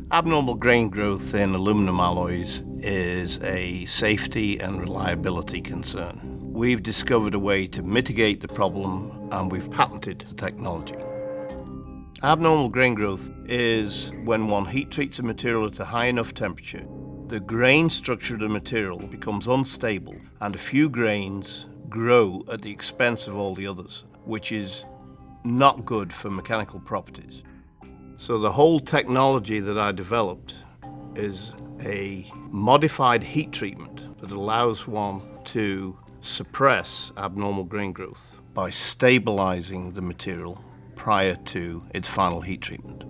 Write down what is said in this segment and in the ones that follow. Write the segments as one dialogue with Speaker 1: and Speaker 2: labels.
Speaker 1: Abnormal grain growth in aluminum alloys is a safety and reliability concern. We've discovered a way to mitigate the problem, and we've patented the technology. Abnormal grain growth is when one heat treats a material at a high enough temperature, the grain structure of the material becomes unstable and a few grains grow at the expense of all the others, which is not good for mechanical properties. So the whole technology that I developed is a modified heat treatment that allows one to suppress abnormal grain growth by stabilizing the material prior to its final heat treatment.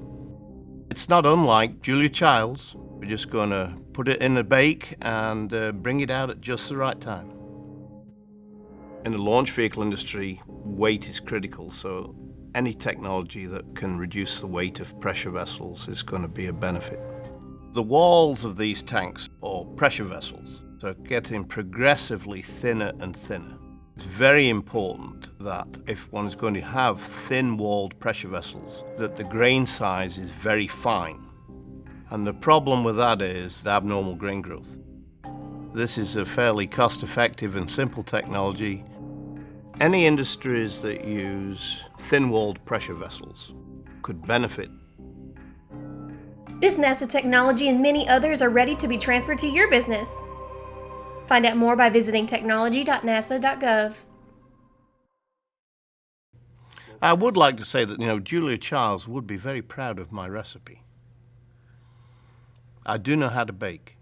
Speaker 1: It's not unlike Julia Child's. We're just going to put it in a bake and bring it out at just the right time. In the launch vehicle industry, weight is critical, so any technology that can reduce the weight of pressure vessels is going to be a benefit. The walls of these tanks, or pressure vessels, are getting progressively thinner and thinner. It's very important that if one is going to have thin-walled pressure vessels, that the grain size is very fine. And the problem with that is the abnormal grain growth. This is a fairly cost-effective and simple technology. Any industries that use thin-walled pressure vessels could benefit.
Speaker 2: This NASA technology and many others are ready to be transferred to your business. Find out more by visiting technology.nasa.gov.
Speaker 1: I would like to say that, Julia Childs would be very proud of my recipe. I do know how to bake.